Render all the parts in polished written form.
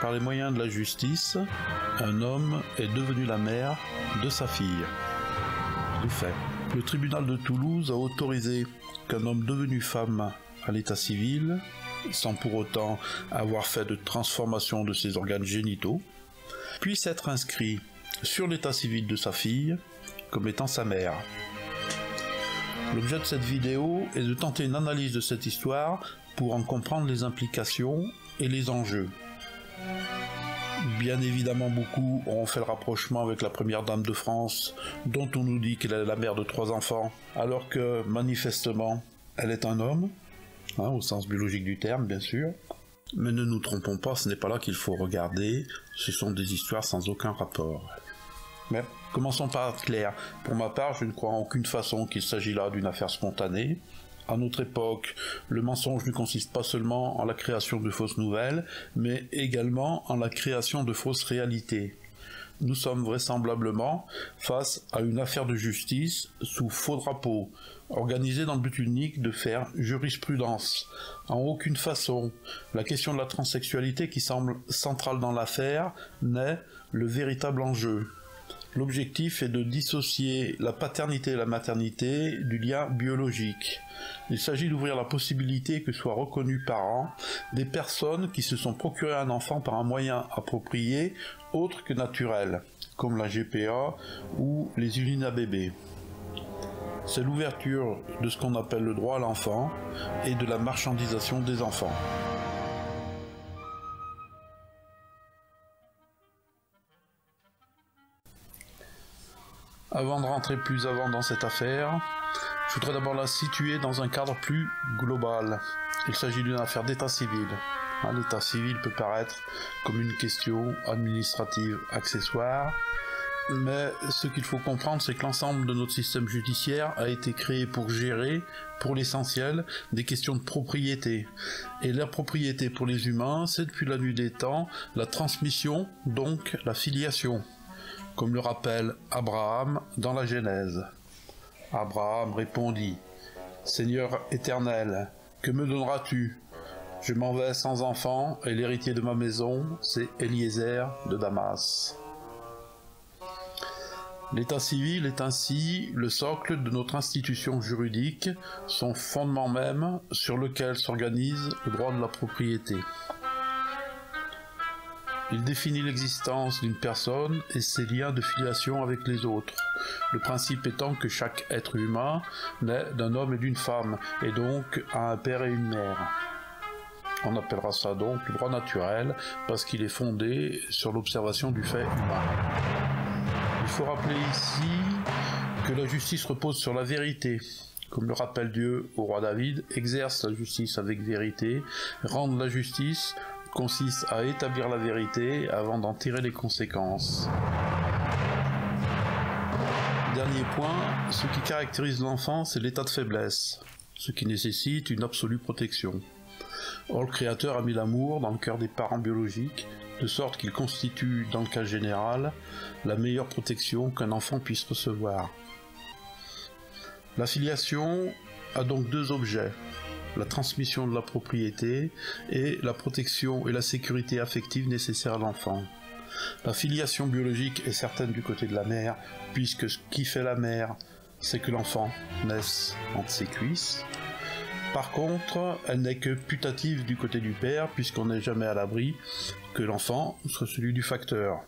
Par les moyens de la justice, un homme est devenu la mère de sa fille. Du fait. Le tribunal de Toulouse a autorisé qu'un homme devenu femme à l'état civil, sans pour autant avoir fait de transformation de ses organes génitaux, puisse être inscrit sur l'état civil de sa fille comme étant sa mère. L'objet de cette vidéo est de tenter une analyse de cette histoire pour en comprendre les implications et les enjeux. Bien évidemment, beaucoup ont fait le rapprochement avec la première dame de France, dont on nous dit qu'elle est la mère de 3 enfants, alors que, manifestement, elle est un homme, au sens biologique du terme, bien sûr. Mais ne nous trompons pas, ce n'est pas là qu'il faut regarder, ce sont des histoires sans aucun rapport. Mais commençons par être clair. Pour ma part, je ne crois en aucune façon qu'il s'agit là d'une affaire spontanée. À notre époque, le mensonge ne consiste pas seulement en la création de fausses nouvelles, mais également en la création de fausses réalités. Nous sommes vraisemblablement face à une affaire de justice sous faux drapeau, organisée dans le but unique de faire jurisprudence. En aucune façon, la question de la transsexualité qui semble centrale dans l'affaire n'est le véritable enjeu. L'objectif est de dissocier la paternité et la maternité du lien biologique. Il s'agit d'ouvrir la possibilité que soient reconnus parents des personnes qui se sont procuré un enfant par un moyen approprié autre que naturel, comme la GPA ou les usines à bébés. C'est l'ouverture de ce qu'on appelle le droit à l'enfant et de la marchandisation des enfants. Avant de rentrer plus avant dans cette affaire, je voudrais d'abord la situer dans un cadre plus global. Il s'agit d'une affaire d'état civil. L'état civil peut paraître comme une question administrative accessoire, mais ce qu'il faut comprendre, c'est que l'ensemble de notre système judiciaire a été créé pour gérer, pour l'essentiel, des questions de propriété. Et la propriété pour les humains, c'est depuis la nuit des temps la transmission, donc la filiation. Comme le rappelle Abraham dans la Genèse. Abraham répondit : « Seigneur éternel, que me donneras-tu ? Je m'en vais sans enfant, et l'héritier de ma maison, c'est Eliezer de Damas. » L'état civil est ainsi le socle de notre institution juridique, son fondement même sur lequel s'organise le droit de la propriété. Il définit l'existence d'une personne et ses liens de filiation avec les autres, le principe étant que chaque être humain naît d'un homme et d'une femme, et donc a un père et une mère. On appellera ça donc le droit naturel, parce qu'il est fondé sur l'observation du fait humain. Il faut rappeler ici que la justice repose sur la vérité. Comme le rappelle Dieu au roi David, exerce la justice avec vérité, rendre la justice consiste à établir la vérité avant d'en tirer les conséquences. Dernier point, ce qui caractérise l'enfant, c'est l'état de faiblesse, ce qui nécessite une absolue protection. Or, le Créateur a mis l'amour dans le cœur des parents biologiques, de sorte qu'il constitue, dans le cas général, la meilleure protection qu'un enfant puisse recevoir. La filiation a donc 2 objets. La transmission de la propriété et la protection et la sécurité affective nécessaires à l'enfant. La filiation biologique est certaine du côté de la mère, puisque ce qui fait la mère, c'est que l'enfant naisse entre ses cuisses. Par contre, elle n'est que putative du côté du père, puisqu'on n'est jamais à l'abri que l'enfant soit celui du facteur.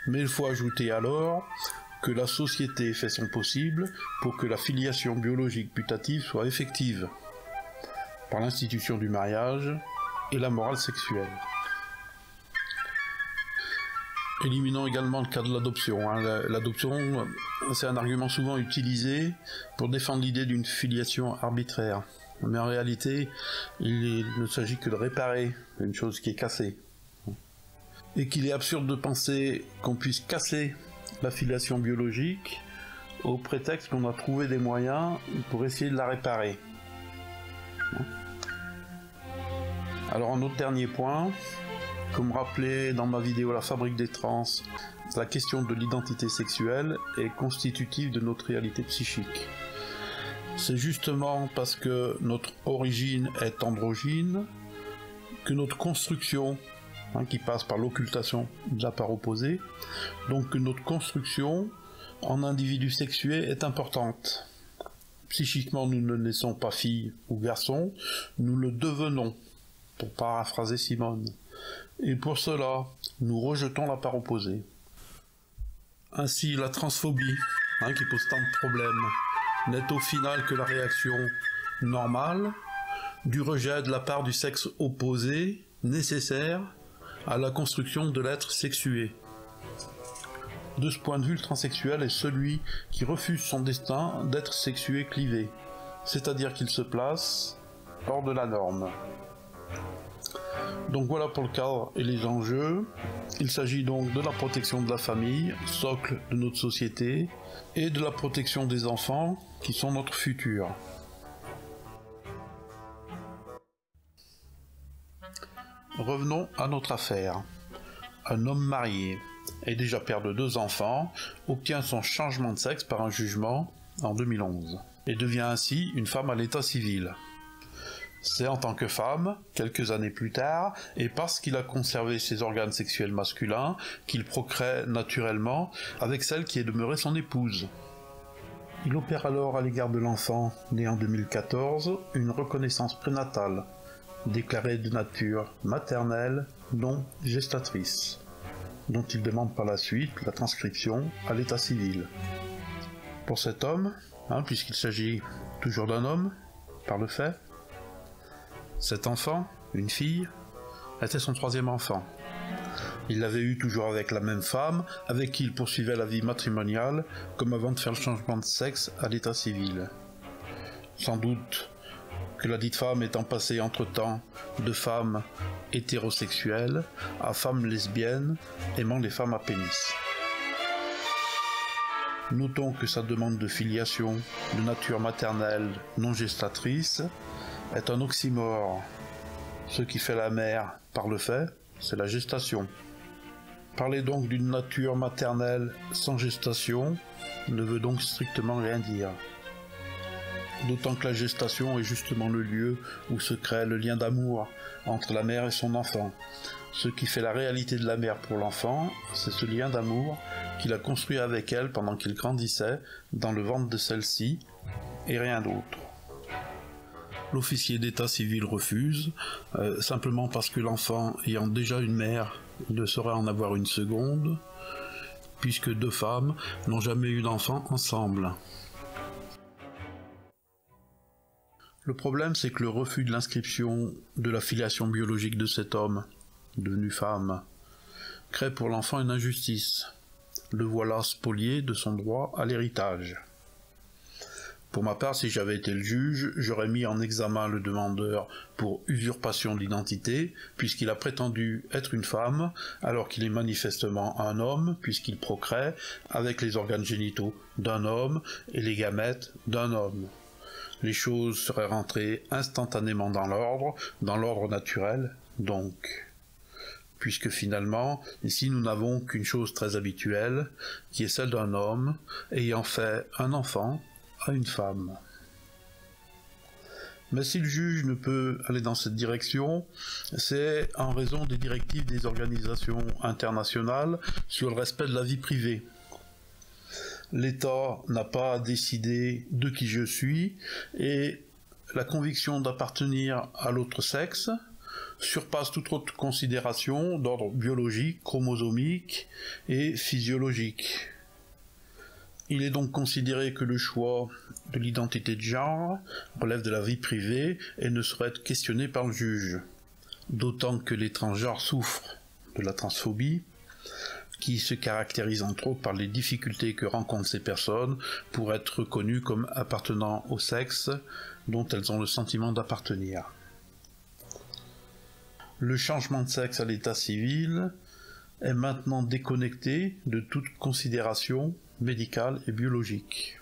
Mais il faut ajouter alors que la société fait son possible pour que la filiation biologique putative soit effective, par l'institution du mariage et la morale sexuelle. Éliminons également le cas de l'adoption. L'adoption, c'est un argument souvent utilisé pour défendre l'idée d'une filiation arbitraire. Mais en réalité, il ne s'agit que de réparer une chose qui est cassée. Et qu'il est absurde de penser qu'on puisse casser la filiation biologique au prétexte qu'on a trouvé des moyens pour essayer de la réparer. Alors un autre dernier point, comme rappelé dans ma vidéo La fabrique des trans, la question de l'identité sexuelle est constitutive de notre réalité psychique. C'est justement parce que notre origine est androgyne que notre construction qui passe par l'occultation de la part opposée, donc que notre construction en individu sexué est importante. Psychiquement, nous ne naissons pas filles ou garçons, nous le devenons, pour paraphraser Simone. Et pour cela, nous rejetons la part opposée. Ainsi, la transphobie, qui pose tant de problèmes, n'est au final que la réaction normale du rejet de la part du sexe opposé, nécessaire à la construction de l'être sexué. De ce point de vue, le transsexuel est celui qui refuse son destin d'être sexué clivé, c'est-à-dire qu'il se place hors de la norme. Donc voilà pour le cadre et les enjeux. Il s'agit donc de la protection de la famille, socle de notre société, et de la protection des enfants, qui sont notre futur. Revenons à notre affaire. Un homme marié et déjà père de 2 enfants obtient son changement de sexe par un jugement en 2011 et devient ainsi une femme à l'état civil. C'est en tant que femme, quelques années plus tard, et parce qu'il a conservé ses organes sexuels masculins, qu'il procrée naturellement avec celle qui est demeurée son épouse. Il opère alors à l'égard de l'enfant, né en 2014, une reconnaissance prénatale, déclarée de nature maternelle, non gestatrice, dont il demande par la suite la transcription à l'état civil. Pour cet homme, puisqu'il s'agit toujours d'un homme, par le fait, cet enfant, une fille, était son 3e enfant. Il l'avait eu toujours avec la même femme, avec qui il poursuivait la vie matrimoniale, comme avant de faire le changement de sexe à l'état civil. Sans doute que la dite femme étant passée entre-temps de femme hétérosexuelle à femme lesbienne aimant les femmes à pénis. Notons que sa demande de filiation de nature maternelle non gestatrice est un oxymore. Ce qui fait la mère par le fait, c'est la gestation. Parler donc d'une nature maternelle sans gestation ne veut donc strictement rien dire. D'autant que la gestation est justement le lieu où se crée le lien d'amour entre la mère et son enfant. Ce qui fait la réalité de la mère pour l'enfant, c'est ce lien d'amour qu'il a construit avec elle pendant qu'il grandissait dans le ventre de celle-ci, et rien d'autre. L'officier d'état civil refuse, simplement parce que l'enfant ayant déjà une mère ne saurait en avoir une seconde, puisque 2 femmes n'ont jamais eu d'enfant ensemble. Le problème, c'est que le refus de l'inscription de la filiation biologique de cet homme, devenu femme, crée pour l'enfant une injustice. Le voilà spolié de son droit à l'héritage. Pour ma part, si j'avais été le juge, j'aurais mis en examen le demandeur pour usurpation d'identité, puisqu'il a prétendu être une femme, alors qu'il est manifestement un homme, puisqu'il procrée avec les organes génitaux d'un homme et les gamètes d'un homme. Les choses seraient rentrées instantanément dans l'ordre naturel, donc. Puisque finalement, ici nous n'avons qu'une chose très habituelle, qui est celle d'un homme ayant fait un enfant à une femme. Mais si le juge ne peut aller dans cette direction, c'est en raison des directives des organisations internationales sur le respect de la vie privée. L'État n'a pas décidé de qui je suis, et la conviction d'appartenir à l'autre sexe surpasse toute autre considération d'ordre biologique, chromosomique et physiologique. Il est donc considéré que le choix de l'identité de genre relève de la vie privée et ne saurait être questionné par le juge. D'autant que les transgenres souffrent de la transphobie, qui se caractérise entre autres par les difficultés que rencontrent ces personnes pour être reconnues comme appartenant au sexe dont elles ont le sentiment d'appartenir. Le changement de sexe à l'état civil est maintenant déconnecté de toute considération médicale et biologique.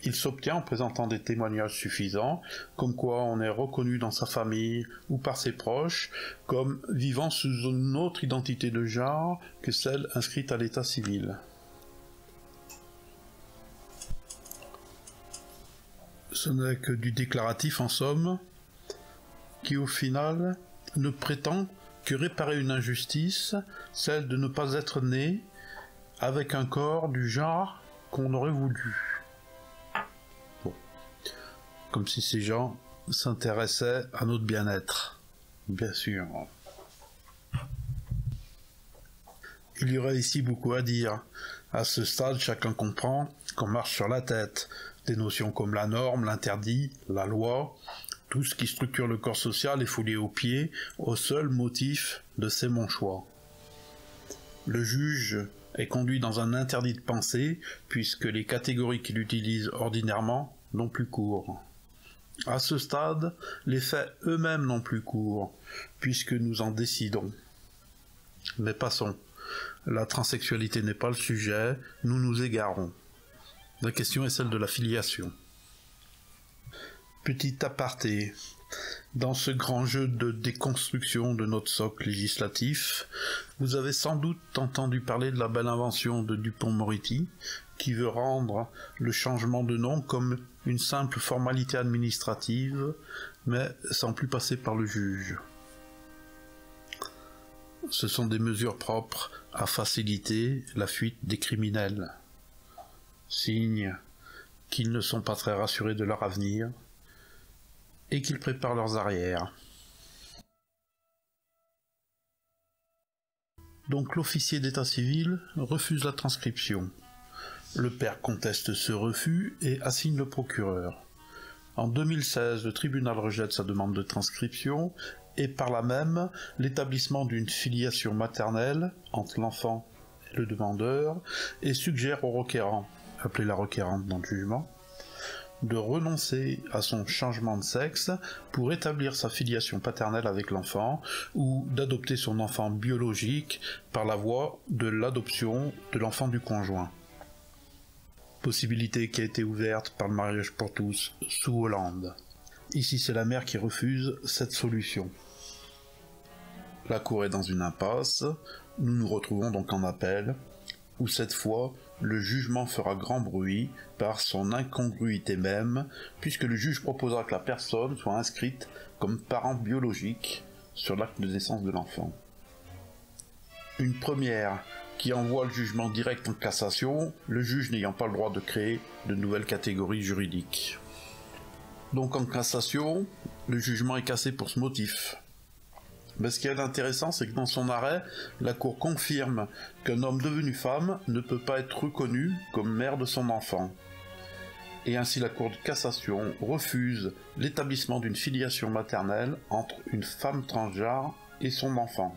Il s'obtient en présentant des témoignages suffisants, comme quoi on est reconnu dans sa famille ou par ses proches comme vivant sous une autre identité de genre que celle inscrite à l'état civil. Ce n'est que du déclaratif en somme, qui au final ne prétend que réparer une injustice, celle de ne pas être né avec un corps du genre qu'on aurait voulu. Bon. Comme si ces gens s'intéressaient à notre bien-être. Bien sûr. Il y aurait ici beaucoup à dire. À ce stade, chacun comprend qu'on marche sur la tête. Des notions comme la norme, l'interdit, la loi, tout ce qui structure le corps social est foulé aux pieds au seul motif de c'est mon choix. Le juge est conduit dans un interdit de pensée, puisque les catégories qu'il utilise ordinairement n'ont plus cours. À ce stade, les faits eux-mêmes n'ont plus cours, puisque nous en décidons. Mais passons. La transsexualité n'est pas le sujet, nous nous égarons. La question est celle de la filiation. Petit aparté. Dans ce grand jeu de déconstruction de notre socle législatif, vous avez sans doute entendu parler de la belle invention de Dupond-Moretti, qui veut rendre le changement de nom comme une simple formalité administrative, mais sans plus passer par le juge. Ce sont des mesures propres à faciliter la fuite des criminels. Signe qu'ils ne sont pas très rassurés de leur avenir et qu'ils préparent leurs arrières. Donc l'officier d'état civil refuse la transcription. Le père conteste ce refus et assigne le procureur. En 2016, le tribunal rejette sa demande de transcription et par là même l'établissement d'une filiation maternelle entre l'enfant et le demandeur et suggère au requérant, appelé la requérante dans le jugement, de renoncer à son changement de sexe pour établir sa filiation paternelle avec l'enfant ou d'adopter son enfant biologique par la voie de l'adoption de l'enfant du conjoint. Possibilité qui a été ouverte par le mariage pour tous sous Hollande. Ici, c'est la mère qui refuse cette solution. La cour est dans une impasse, nous nous retrouvons donc en appel, où cette fois, le jugement fera grand bruit par son incongruité même, puisque le juge proposera que la personne soit inscrite comme parent biologique sur l'acte de naissance de l'enfant. Une première qui envoie le jugement direct en cassation, le juge n'ayant pas le droit de créer de nouvelles catégories juridiques. Donc en cassation, le jugement est cassé pour ce motif. Mais ce qui est intéressant, c'est que dans son arrêt, la Cour confirme qu'un homme devenu femme ne peut pas être reconnu comme mère de son enfant. Et ainsi la Cour de cassation refuse l'établissement d'une filiation maternelle entre une femme transgenre et son enfant.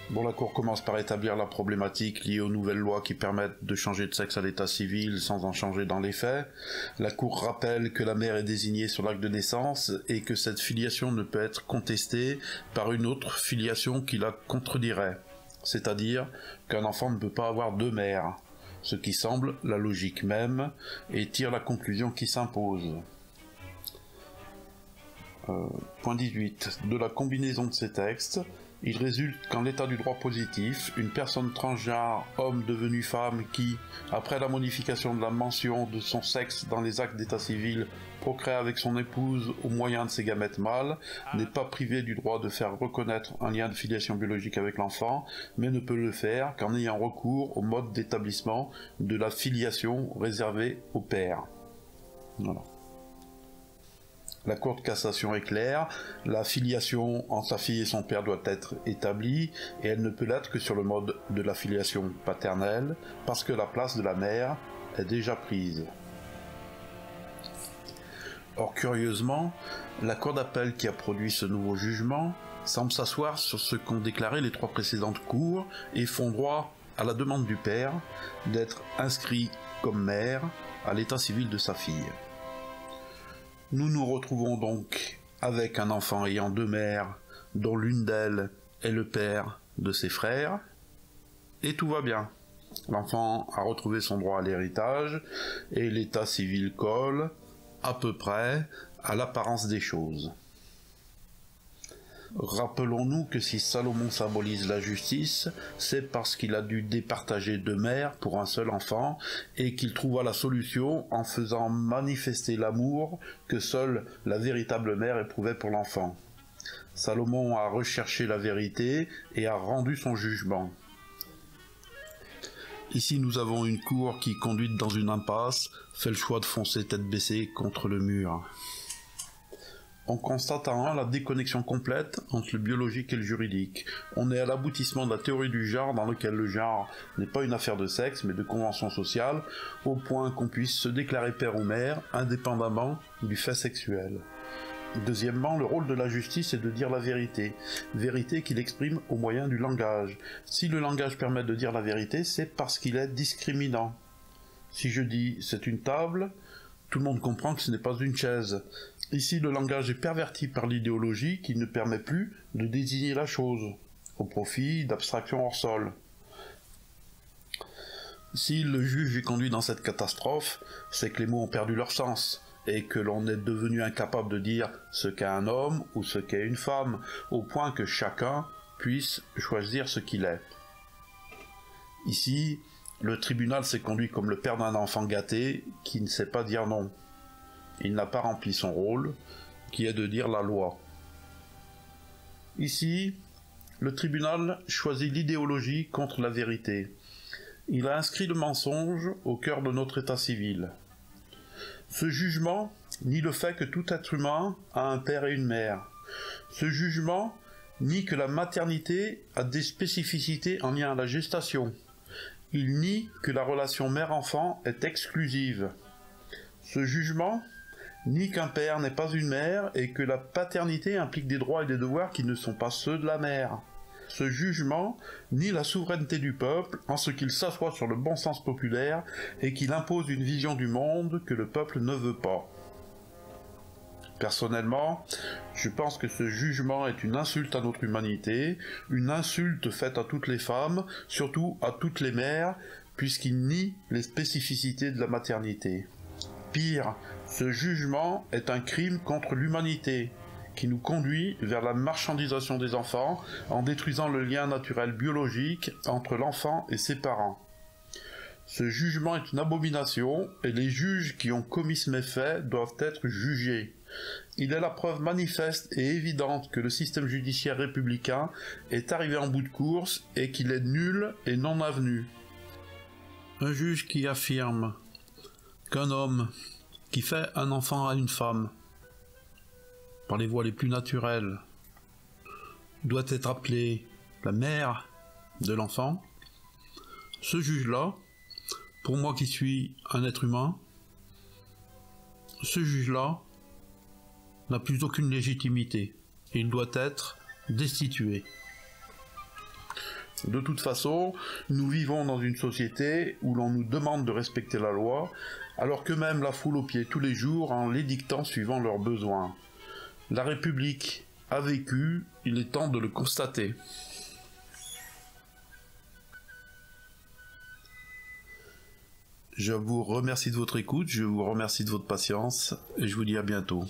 Bon, la Cour commence par établir la problématique liée aux nouvelles lois qui permettent de changer de sexe à l'état civil sans en changer dans les faits. La Cour rappelle que la mère est désignée sur l'acte de naissance et que cette filiation ne peut être contestée par une autre filiation qui la contredirait. C'est-à-dire qu'un enfant ne peut pas avoir deux mères, ce qui semble la logique même et tire la conclusion qui s'impose. Point 18. De la combinaison de ces textes, il résulte qu'en l'état du droit positif, une personne transgenre, homme devenu femme qui, après la modification de la mention de son sexe dans les actes d'état civil, procrée avec son épouse au moyen de ses gamètes mâles, n'est pas privé du droit de faire reconnaître un lien de filiation biologique avec l'enfant, mais ne peut le faire qu'en ayant recours au mode d'établissement de la filiation réservée au père. Voilà. La Cour de cassation est claire, la filiation entre sa fille et son père doit être établie, et elle ne peut l'être que sur le mode de la filiation paternelle, parce que la place de la mère est déjà prise. Or, curieusement, la Cour d'appel qui a produit ce nouveau jugement semble s'asseoir sur ce qu'ont déclaré les trois précédentes cours et font droit à la demande du père d'être inscrit comme mère à l'état civil de sa fille. Nous nous retrouvons donc avec un enfant ayant deux mères, dont l'une d'elles est le père de ses frères, et tout va bien. L'enfant a retrouvé son droit à l'héritage, et l'état civil colle, à peu près, à l'apparence des choses. Rappelons-nous que si Salomon symbolise la justice, c'est parce qu'il a dû départager deux mères pour un seul enfant et qu'il trouva la solution en faisant manifester l'amour que seule la véritable mère éprouvait pour l'enfant. Salomon a recherché la vérité et a rendu son jugement. Ici, nous avons une cour qui, conduite dans une impasse, fait le choix de foncer tête baissée contre le mur. On constate en un la déconnexion complète entre le biologique et le juridique. On est à l'aboutissement de la théorie du genre dans lequel le genre n'est pas une affaire de sexe mais de convention sociale, au point qu'on puisse se déclarer père ou mère indépendamment du fait sexuel. Deuxièmement, le rôle de la justice est de dire la vérité, vérité qu'il exprime au moyen du langage. Si le langage permet de dire la vérité, c'est parce qu'il est discriminant. Si je dis « c'est une table », tout le monde comprend que ce n'est pas une chaise. Ici, le langage est perverti par l'idéologie qui ne permet plus de désigner la chose, au profit d'abstractions hors sol. Si le juge est conduit dans cette catastrophe, c'est que les mots ont perdu leur sens, et que l'on est devenu incapable de dire ce qu'est un homme ou ce qu'est une femme, au point que chacun puisse choisir ce qu'il est. Ici, le tribunal s'est conduit comme le père d'un enfant gâté qui ne sait pas dire non. Il n'a pas rempli son rôle, qui est de dire la loi. Ici, le tribunal choisit l'idéologie contre la vérité. Il a inscrit le mensonge au cœur de notre état civil. Ce jugement nie le fait que tout être humain a un père et une mère. Ce jugement nie que la maternité a des spécificités en lien à la gestation. Il nie que la relation mère-enfant est exclusive. Ce jugement nie qu'un père n'est pas une mère et que la paternité implique des droits et des devoirs qui ne sont pas ceux de la mère. Ce jugement nie la souveraineté du peuple en ce qu'il s'assoit sur le bon sens populaire et qu'il impose une vision du monde que le peuple ne veut pas. Personnellement, je pense que ce jugement est une insulte à notre humanité, une insulte faite à toutes les femmes, surtout à toutes les mères, puisqu'il nie les spécificités de la maternité. Pire, ce jugement est un crime contre l'humanité, qui nous conduit vers la marchandisation des enfants en détruisant le lien naturel biologique entre l'enfant et ses parents. Ce jugement est une abomination et les juges qui ont commis ce méfait doivent être jugés. Il est la preuve manifeste et évidente que le système judiciaire républicain est arrivé en bout de course et qu'il est nul et non avenu. Un juge qui affirme qu'un homme qui fait un enfant à une femme par les voies les plus naturelles doit être appelé la mère de l'enfant, ce juge-là, pour moi qui suis un être humain, ce juge-là n'a plus aucune légitimité. Il doit être destitué. De toute façon, nous vivons dans une société où l'on nous demande de respecter la loi, alors qu'eux-mêmes la foulent aux pieds tous les jours en l'édictant suivant leurs besoins. La République a vécu, il est temps de le constater. Je vous remercie de votre écoute, je vous remercie de votre patience, et je vous dis à bientôt.